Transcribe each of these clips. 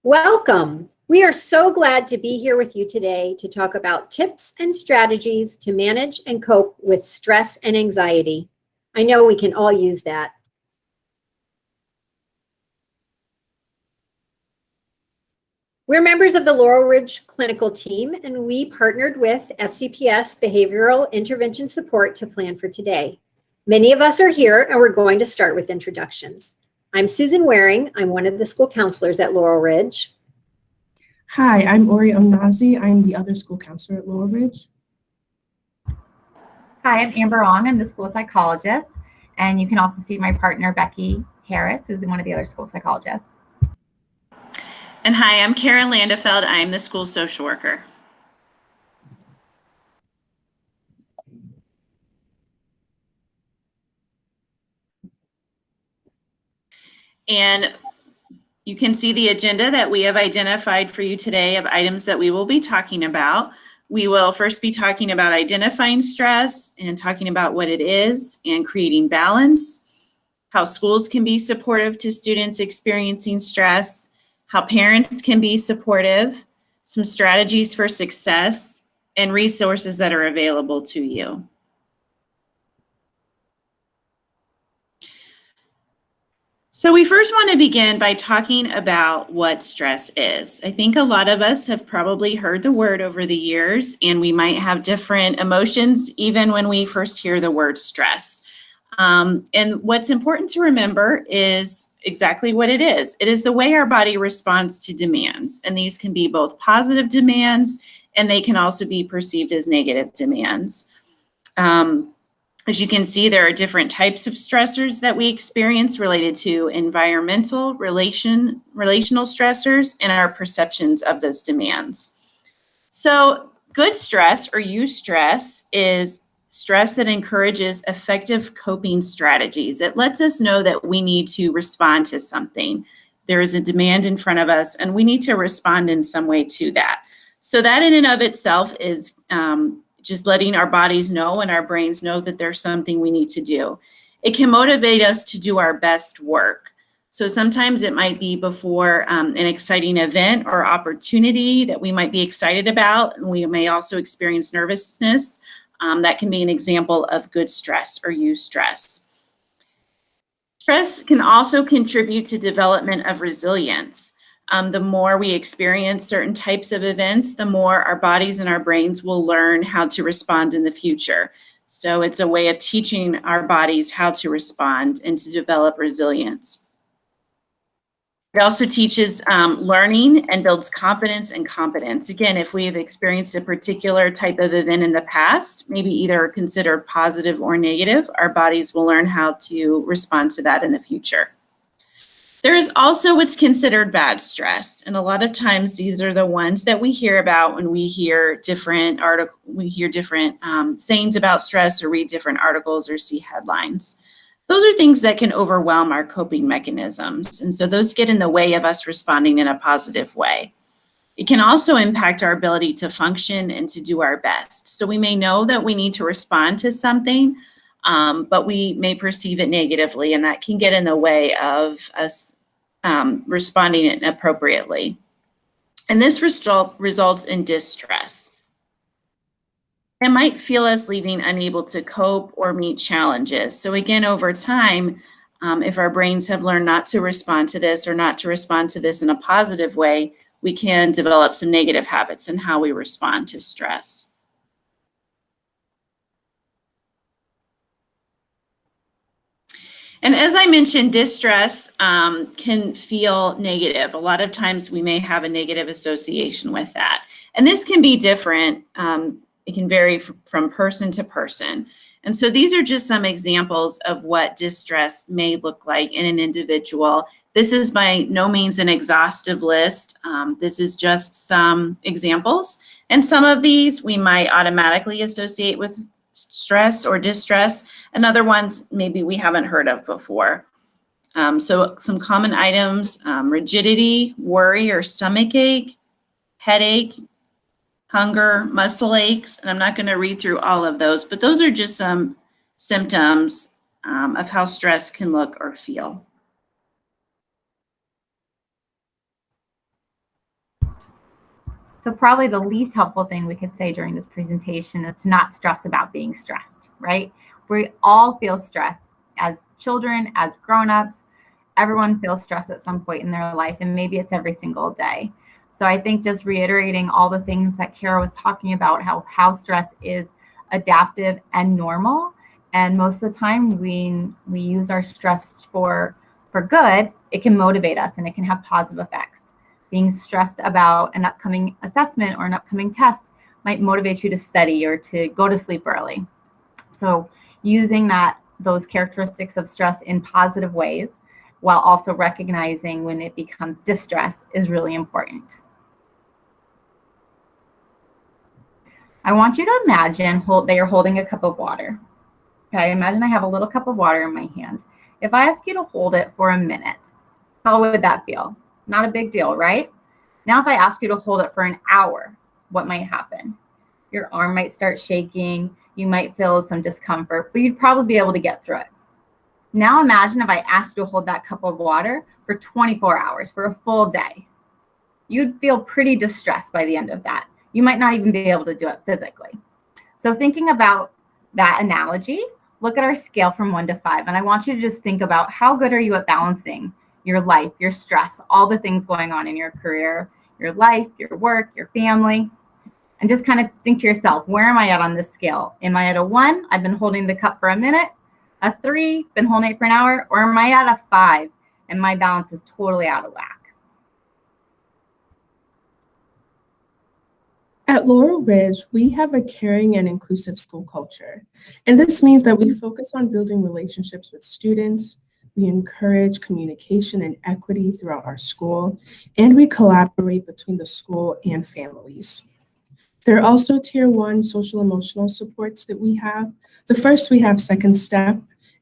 Welcome. We are so glad to be here with you today to talk about tips and strategies to manage and cope with stress and anxiety. I know we can all use that. We're members of the Laurel Ridge Clinical Team, and we partnered with SCPS Behavioral Intervention Support to plan for today. Many of us are here, and we're going to start with introductions. I'm Susan Waring. I'm one of the school counselors at Laurel Ridge. Hi, I'm Ori Onazi. I'm the other school counselor at Laurel Ridge. Hi, I'm Amber Ong. I'm the school psychologist, and you can also see my partner, Becky Harris, who's one of the other school psychologists. And hi, I'm Karen Landefeld. I'm the school social worker. And you can see the agenda that we have identified for you today of items that we will be talking about. We will first be talking about identifying stress and talking about what it is and creating balance, how schools can be supportive to students experiencing stress, how parents can be supportive, some strategies for success, and resources that are available to you. So we first want to begin by talking about what stress is. I think a lot of us have probably heard the word over the years, and we might have different emotions even when we first hear the word stress. And what's important to remember is exactly what it is. It is the way our body responds to demands, and these can be both positive demands and they can also be perceived as negative demands. As you can see, there are different types of stressors that we experience related to environmental, relational stressors, and our perceptions of those demands. So good stress or eustress is stress that encourages effective coping strategies. It lets us know that we need to respond to something. There is a demand in front of us, and we need to respond in some way to that. So that in and of itself is just letting our bodies know and our brains know that there's something we need to do. It can motivate us to do our best work. So sometimes it might be before an exciting event or opportunity that we might be excited about, and we may also experience nervousness. That can be an example of good stress or eustress. Stress can also contribute to development of resilience. The more we experience certain types of events, the more our bodies and our brains will learn how to respond in the future. So it's a way of teaching our bodies how to respond and to develop resilience. It also teaches learning and builds confidence and competence. Again, if we have experienced a particular type of event in the past, maybe either considered positive or negative, our bodies will learn how to respond to that in the future. There is also what's considered bad stress, and a lot of times these are the ones that we hear about when we hear different sayings about stress or read different articles or see headlines. Those are things that can overwhelm our coping mechanisms, and so those get in the way of us responding in a positive way. It can also impact our ability to function and to do our best. So we may know that we need to respond to something, but we may perceive it negatively, and that can get in the way of us responding appropriately. And this results in distress. It might feel us leaving unable to cope or meet challenges. So again, over time, if our brains have learned not to respond to this or not to respond to this in a positive way, we can develop some negative habits in how we respond to stress. And as I mentioned, distress can feel negative. A lot of times we may have a negative association with that. And this can be different. It can vary from person to person. And so these are just some examples of what distress may look like in an individual. This is by no means an exhaustive list. This is just some examples. And some of these we might automatically associate with stress or distress, and other ones maybe we haven't heard of before. So some common items: rigidity, worry or stomach ache, headache, hunger, muscle aches, and I'm not going to read through all of those, but those are just some symptoms of how stress can look or feel. So probably the least helpful thing we could say during this presentation is to not stress about being stressed, right? We all feel stress as children, as grown-ups. Everyone feels stress at some point in their life, and maybe it's every single day. So I think just reiterating all the things that Kara was talking about, how stress is adaptive and normal. And most of the time we use our stress for good, it can motivate us and it can have positive effects. Being stressed about an upcoming assessment or an upcoming test might motivate you to study or to go to sleep early. So using those characteristics of stress in positive ways while also recognizing when it becomes distress is really important. I want you to imagine that you're holding a cup of water. Okay, imagine I have a little cup of water in my hand. If I ask you to hold it for a minute, how would that feel? Not a big deal, right? Now, if I ask you to hold it for an hour, what might happen? Your arm might start shaking. You might feel some discomfort, but you'd probably be able to get through it. Now imagine if I asked you to hold that cup of water for 24 hours, for a full day. You'd feel pretty distressed by the end of that. You might not even be able to do it physically. So thinking about that analogy, look at our scale from 1 to 5. And I want you to just think about how good are you at balancing your life, your stress, all the things going on in your career, your life, your work, your family. And just kind of think to yourself, where am I at on this scale? Am I at a 1? I've been holding the cup for a minute. A 3, been holding it for an hour. Or am I at a 5 and my balance is totally out of whack? At Laurel Ridge, we have a caring and inclusive school culture. And this means that we focus on building relationships with students, we encourage communication and equity throughout our school, and we collaborate between the school and families. There are also Tier 1 social emotional supports that we have. The first, we have Second Step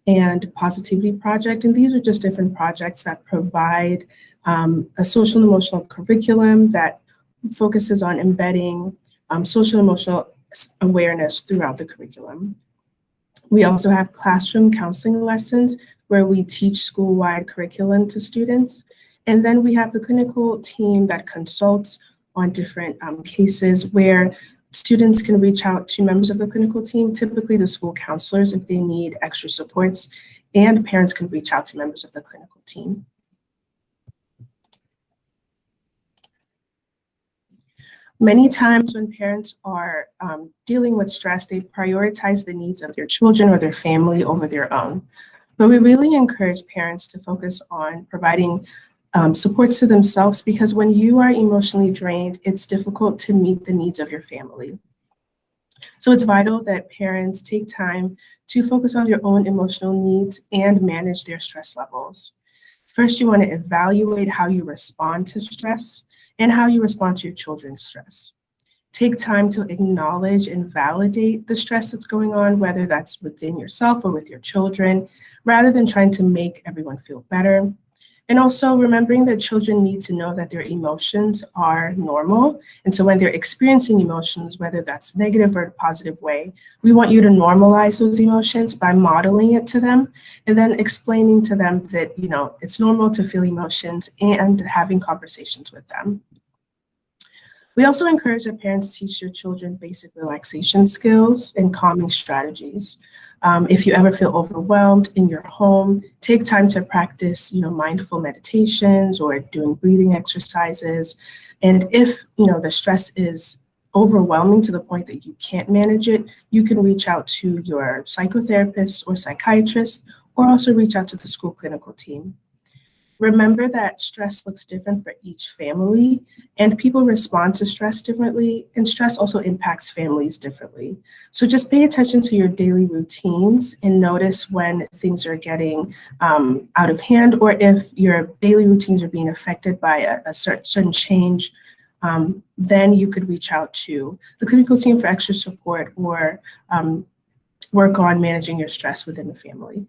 and Positivity Project, and these are just different projects that provide a social and emotional curriculum that focuses on embedding social and emotional awareness throughout the curriculum. We also have classroom counseling lessons where we teach school-wide curriculum to students. And then we have the clinical team that consults on different cases where students can reach out to members of the clinical team, typically the school counselors if they need extra supports, and parents can reach out to members of the clinical team. Many times when parents are dealing with stress, they prioritize the needs of their children or their family over their own. But we really encourage parents to focus on providing supports to themselves, because when you are emotionally drained, it's difficult to meet the needs of your family. So it's vital that parents take time to focus on their own emotional needs and manage their stress levels. First, you want to evaluate how you respond to stress and how you respond to your children's stress. Take time to acknowledge and validate the stress that's going on, whether that's within yourself or with your children, rather than trying to make everyone feel better. And also remembering that children need to know that their emotions are normal. And so when they're experiencing emotions, whether that's negative or a positive way, we want you to normalize those emotions by modeling it to them and then explaining to them that, it's normal to feel emotions and having conversations with them. We also encourage that parents teach their children basic relaxation skills and calming strategies. If you ever feel overwhelmed in your home, take time to practice, mindful meditations or doing breathing exercises. And if, the stress is overwhelming to the point that you can't manage it, you can reach out to your psychotherapist or psychiatrist, or also reach out to the school clinical team. Remember that stress looks different for each family, and people respond to stress differently, and stress also impacts families differently. So just pay attention to your daily routines and notice when things are getting out of hand, or if your daily routines are being affected by a certain change, then you could reach out to the clinical team for extra support or work on managing your stress within the family.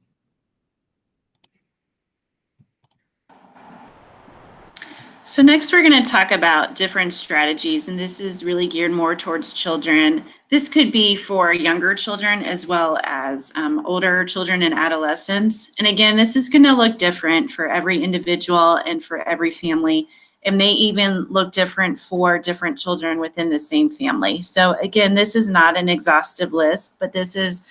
So next we're going to talk about different strategies, and this is really geared more towards children. This could be for younger children as well as older children and adolescents. And again, this is going to look different for every individual and for every family and may even look different for different children within the same family. So again, this is not an exhaustive list, but this is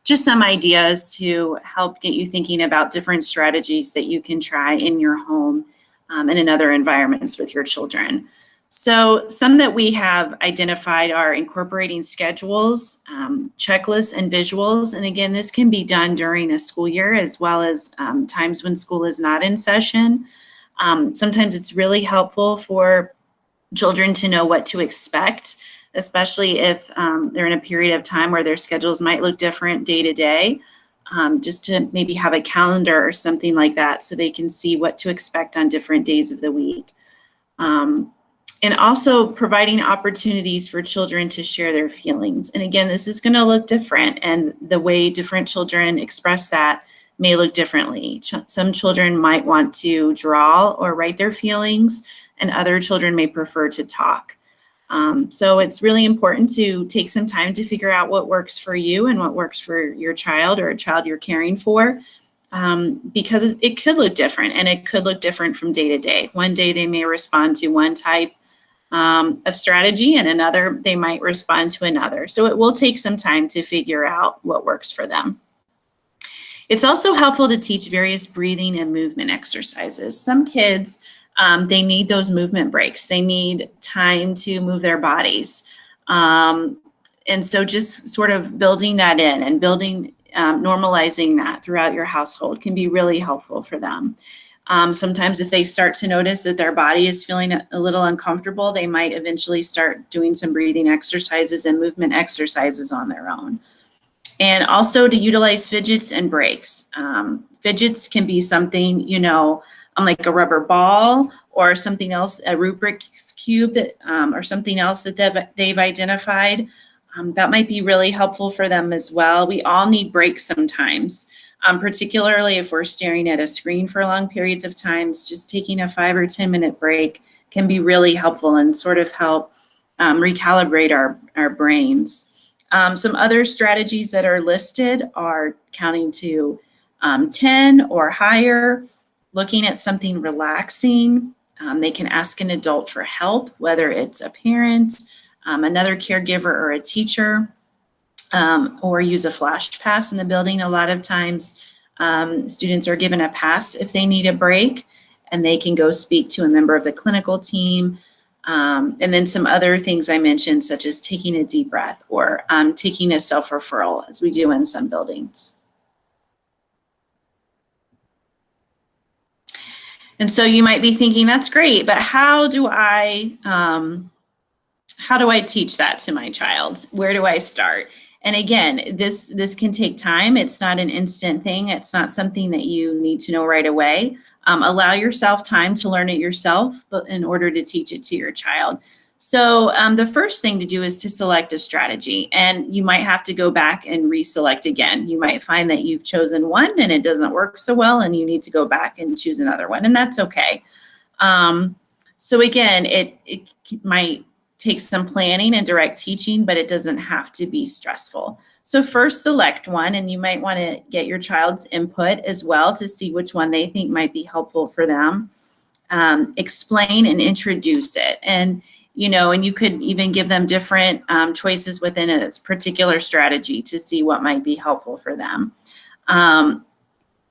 just some ideas to help get you thinking about different strategies that you can try in your home and in other environments with your children. So some that we have identified are incorporating schedules, checklists, and visuals. And again, this can be done during a school year as well as times when school is not in session. Sometimes it's really helpful for children to know what to expect, especially if they're in a period of time where their schedules might look different day to day, just to maybe have a calendar or something like that so they can see what to expect on different days of the week. And also providing opportunities for children to share their feelings. And again, this is going to look different, and the way different children express that may look differently. Some children might want to draw or write their feelings, and other children may prefer to talk. So it's really important to take some time to figure out what works for you and what works for your child or a child you're caring for, because it could look different, and it could look different from day to day. One day they may respond to one type of strategy, and another they might respond to another. So it will take some time to figure out what works for them. It's also helpful to teach various breathing and movement exercises. Some kids, they need those movement breaks. They need time to move their bodies. And so just sort of building that in and normalizing that throughout your household can be really helpful for them. Sometimes if they start to notice that their body is feeling a little uncomfortable, they might eventually start doing some breathing exercises and movement exercises on their own. And also to utilize fidgets and breaks. Fidgets can be something, like a rubber ball or something else, a Rubik's Cube that, or something else that they've identified. That might be really helpful for them as well. We all need breaks sometimes. Particularly if we're staring at a screen for long periods of times, just taking a 5 or 10 minute break can be really helpful and sort of help recalibrate our brains. Some other strategies that are listed are counting to 10 or higher, looking at something relaxing. They can ask an adult for help, whether it's a parent, another caregiver, or a teacher. Or use a flash pass in the building. A lot of times students are given a pass if they need a break, and they can go speak to a member of the clinical team. And then some other things I mentioned, such as taking a deep breath or taking a self-referral, as we do in some buildings. And so you might be thinking, that's great, but how do I teach that to my child? Where do I start? And again, this can take time. It's not an instant thing. It's not something that you need to know right away. Allow yourself time to learn it yourself, but in order to teach it to your child. So the first thing to do is to select a strategy, and you might have to go back and reselect again. You might find that you've chosen one and it doesn't work so well, and you need to go back and choose another one, and that's okay. So again, it might take some planning and direct teaching, but it doesn't have to be stressful. So first select one, and you might want to get your child's input as well to see which one they think might be helpful for them. Explain and introduce it. And you could even give them different choices within a particular strategy to see what might be helpful for them.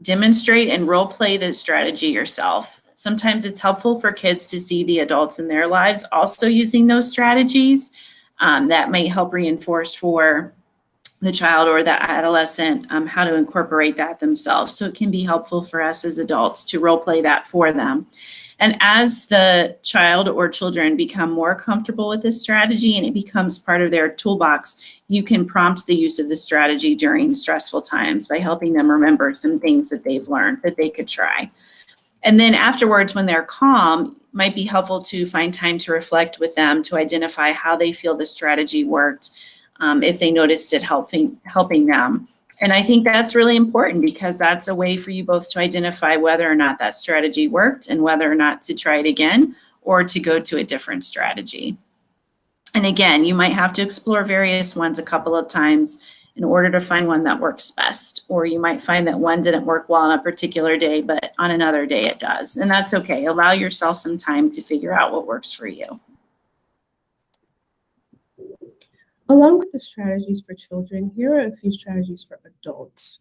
Demonstrate and role play the strategy yourself. Sometimes it's helpful for kids to see the adults in their lives also using those strategies. That may help reinforce for the child or the adolescent how to incorporate that themselves. So it can be helpful for us as adults to role play that for them. And as the child or children become more comfortable with this strategy and it becomes part of their toolbox, you can prompt the use of the strategy during stressful times by helping them remember some things that they've learned that they could try. And then afterwards, when they're calm, it might be helpful to find time to reflect with them to identify how they feel the strategy worked, if they noticed it helping them. And I think that's really important because that's a way for you both to identify whether or not that strategy worked and whether or not to try it again or to go to a different strategy. And again, you might have to explore various ones a couple of times in order to find one that works best. Or you might find that one didn't work well on a particular day, but on another day it does. And that's okay. Allow yourself some time to figure out what works for you. Along with the strategies for children, here are a few strategies for adults.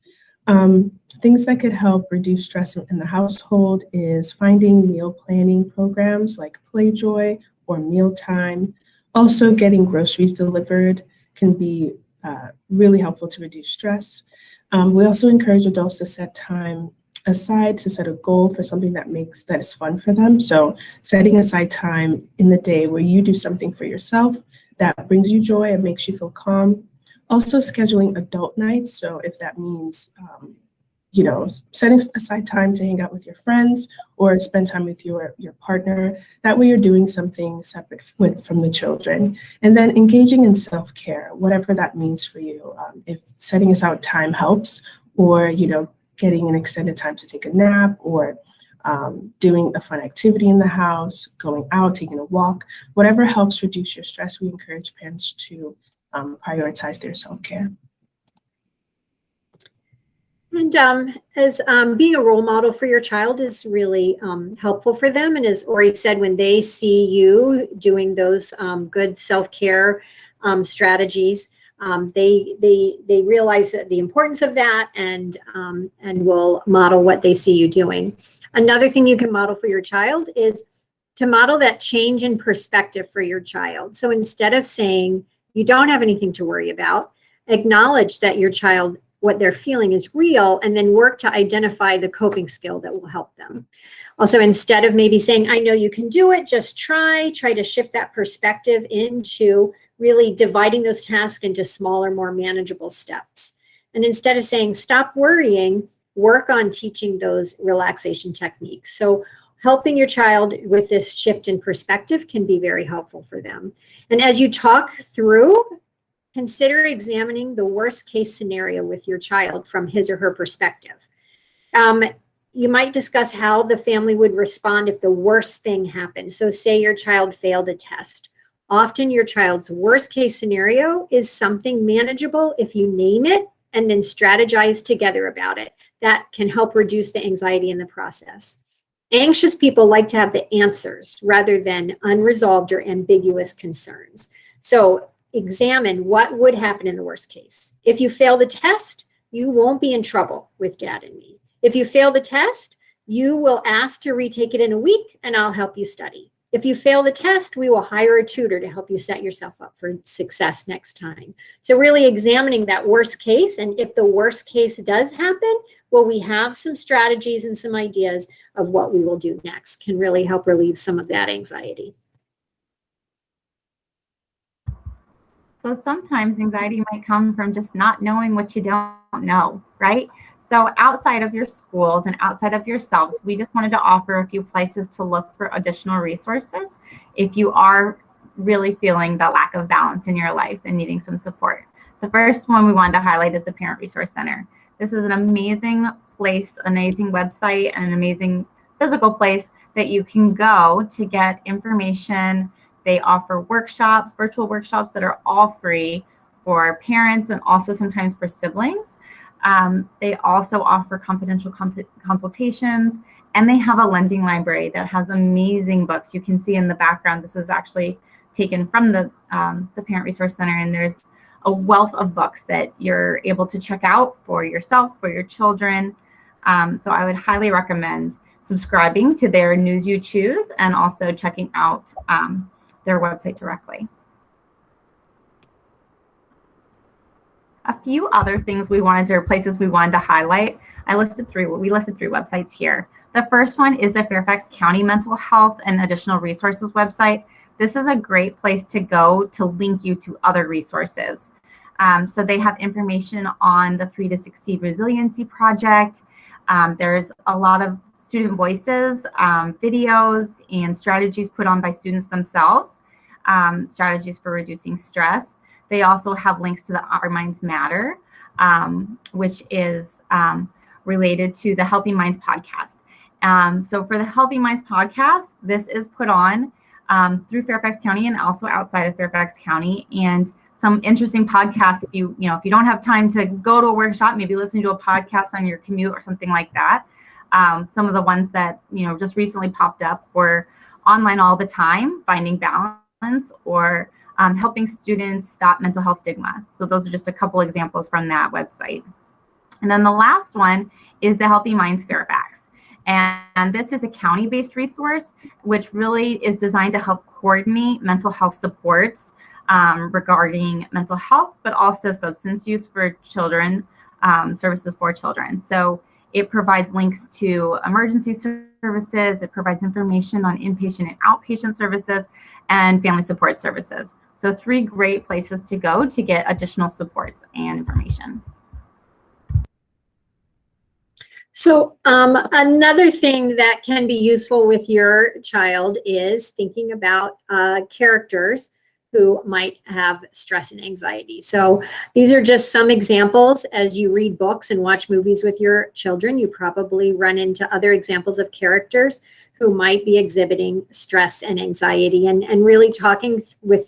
Things that could help reduce stress in the household is finding meal planning programs like Playjoy or Mealtime. Also, getting groceries delivered can be really helpful to reduce stress. We also encourage adults to set time aside to set a goal for something that is fun for them. So setting aside time in the day where you do something for yourself that brings you joy and makes you feel calm. Also scheduling adult nights. So if that means, setting aside time to hang out with your friends or spend time with your partner, that way you're doing something separate from the children. And then engaging in self-care, whatever that means for you. If setting aside time helps, or, getting an extended time to take a nap, or doing a fun activity in the house, going out, taking a walk, whatever helps reduce your stress, we encourage parents to prioritize their self-care. And as being a role model for your child is really helpful for them. And as Ori said, when they see you doing those good self-care strategies, they realize that the importance of that and will model what they see you doing. Another thing you can model for your child is to model that change in perspective for your child. So instead of saying you don't have anything to worry about, acknowledge that your child, what they're feeling is real, and then work to identify the coping skill that will help them. Also, instead of maybe saying, I know you can do it, just try to shift that perspective into really dividing those tasks into smaller, more manageable steps. And instead of saying, stop worrying, work on teaching those relaxation techniques. So helping your child with this shift in perspective can be very helpful for them. And as you talk through, consider examining the worst case scenario with your child from his or her perspective. You might discuss how the family would respond if the worst thing happened. So say your child failed a test. Often your child's worst case scenario is something manageable if you name it and then strategize together about it. That can help reduce the anxiety in the process. Anxious people like to have the answers rather than unresolved or ambiguous concerns. So examine what would happen in the worst case. If you fail the test, you won't be in trouble with Dad and me. If you fail the test, you will ask to retake it in a week and I'll help you study. If you fail the test, we will hire a tutor to help you set yourself up for success next time. So really examining that worst case, and if the worst case does happen, well, we have some strategies and some ideas of what we will do next, can really help relieve some of that anxiety. So sometimes anxiety might come from just not knowing what you don't know, right? So outside of your schools and outside of yourselves, we just wanted to offer a few places to look for additional resources if you are really feeling the lack of balance in your life and needing some support. The first one we wanted to highlight is the Parent Resource Center. This is an amazing place, an amazing website, and an amazing physical place that you can go to get information. They offer workshops, virtual workshops that are all free for parents and also sometimes for siblings. They also offer confidential consultations, and they have a lending library that has amazing books. You can see in the background, this is actually taken from the Parent Resource Center, and there's a wealth of books that you're able to check out for yourself, for your children. So I would highly recommend subscribing to their News You Choose and also checking out their website directly. A few other things places we wanted to highlight. We listed three websites here. The first one is the Fairfax County Mental Health and Additional Resources website. This is a great place to go to link you to other resources. So they have information on the 3 to Succeed Resiliency Project. There's a lot of student voices, videos, and strategies put on by students themselves, strategies for reducing stress. They also have links to the Our Minds Matter, which is related to the Healthy Minds podcast. So for the Healthy Minds podcast, this is put on through Fairfax County and also outside of Fairfax County. And some interesting podcasts. If you don't have time to go to a workshop, maybe listen to a podcast on your commute or something like that. Some of the ones that, just recently popped up were Online All the Time, Finding Balance, or Helping Students Stop Mental Health Stigma. So those are just a couple examples from that website. And then the last one is the Healthy Minds Fairfax. And this is a county-based resource, which really is designed to help coordinate mental health supports regarding mental health, but also substance use for children, services for children. So it provides links to emergency services. It provides information on inpatient and outpatient services and family support services. So 3 great places to go to get additional supports and information. So another thing that can be useful with your child is thinking about characters who might have stress and anxiety. So these are just some examples. As you read books and watch movies with your children, you probably run into other examples of characters who might be exhibiting stress and anxiety. And really talking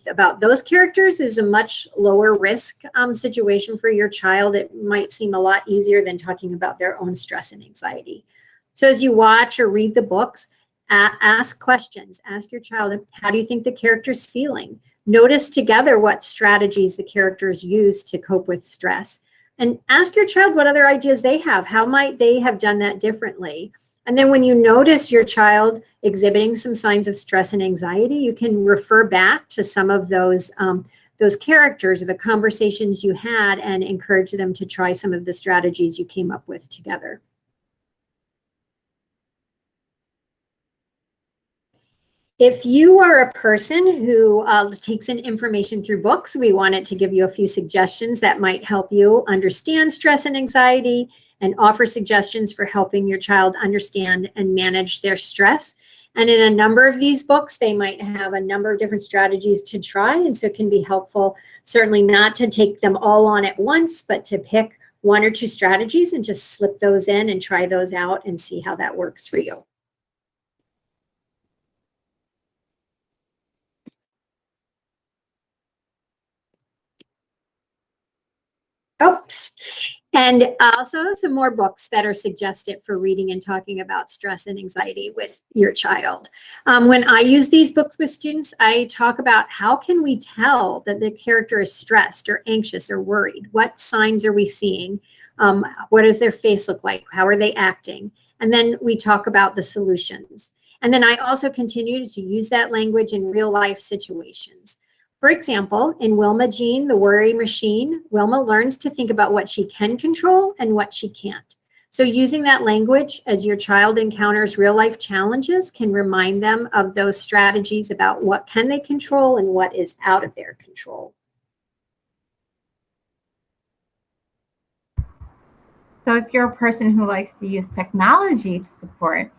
about those characters is a much lower risk situation for your child. It might seem a lot easier than talking about their own stress and anxiety. So as you watch or read the books, ask questions. Ask your child, how do you think the character's feeling? Notice together what strategies the characters use to cope with stress. And ask your child what other ideas they have. How might they have done that differently? And then when you notice your child exhibiting some signs of stress and anxiety, you can refer back to some of those characters or the conversations you had and encourage them to try some of the strategies you came up with together. If you are a person who takes in information through books, we wanted to give you a few suggestions that might help you understand stress and anxiety and offer suggestions for helping your child understand and manage their stress. And in a number of these books, they might have a number of different strategies to try. And so it can be helpful, certainly not to take them all on at once, but to pick 1 or 2 strategies and just slip those in and try those out and see how that works for you. Oops. And also some more books that are suggested for reading and talking about stress and anxiety with your child. When I use these books with students, I talk about how can we tell that the character is stressed or anxious or worried? What signs are we seeing? What does their face look like? How are they acting? And then we talk about the solutions. And then I also continue to use that language in real life situations. For example, in Wilma Jean, the Worry Machine, Wilma learns to think about what she can control and what she can't. So using that language as your child encounters real life challenges can remind them of those strategies about what can they control and what is out of their control. So if you're a person who likes to use technology to support,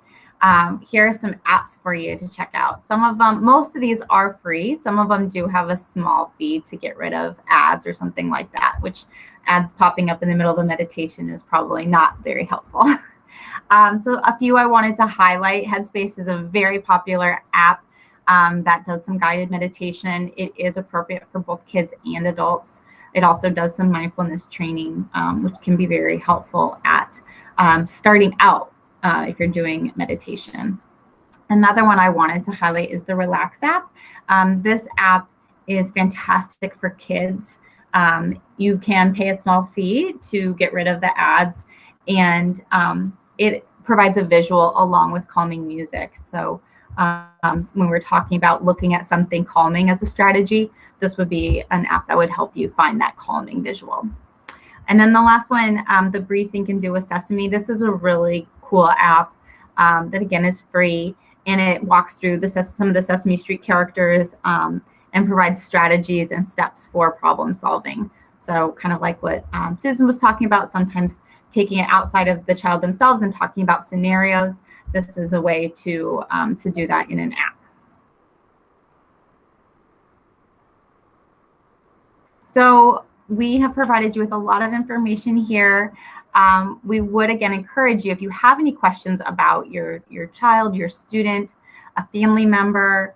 here are some apps for you to check out. Some of them, most of these are free. Some of them do have a small fee to get rid of ads or something like that, which ads popping up in the middle of a meditation is probably not very helpful. So a few I wanted to highlight. Headspace is a very popular app that does some guided meditation. It is appropriate for both kids and adults. It also does some mindfulness training, which can be very helpful at starting out if you're doing meditation. Another one I wanted to highlight is the Relax app. This app is fantastic for kids. You can pay a small fee to get rid of the ads, and it provides a visual along with calming music. So when we're talking about looking at something calming as a strategy, this would be an app that would help you find that calming visual. And then the last one, the Breathe, Think, and Do with Sesame. This is a really cool app that again is free, and it walks through some of the Sesame Street characters and provides strategies and steps for problem solving. So kind of like what Susan was talking about, sometimes taking it outside of the child themselves and talking about scenarios. This is a way to do that in an app. So we have provided you with a lot of information here. We would again encourage you, if you have any questions about your child, your student, a family member,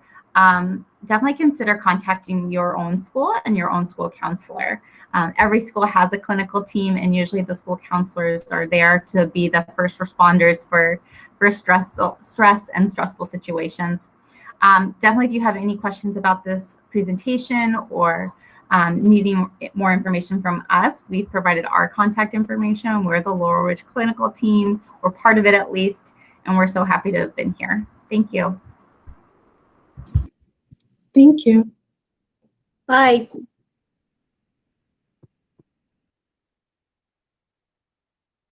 definitely consider contacting your own school and your own school counselor. Every school has a clinical team, and usually the school counselors are there to be the first responders for stress and stressful situations. Definitely, if you have any questions about this presentation or needing more information from us, we've provided our contact information. We're the Laurel Ridge Clinical Team. We're part of it at least, and we're so happy to have been here. Thank you. Thank you. Bye.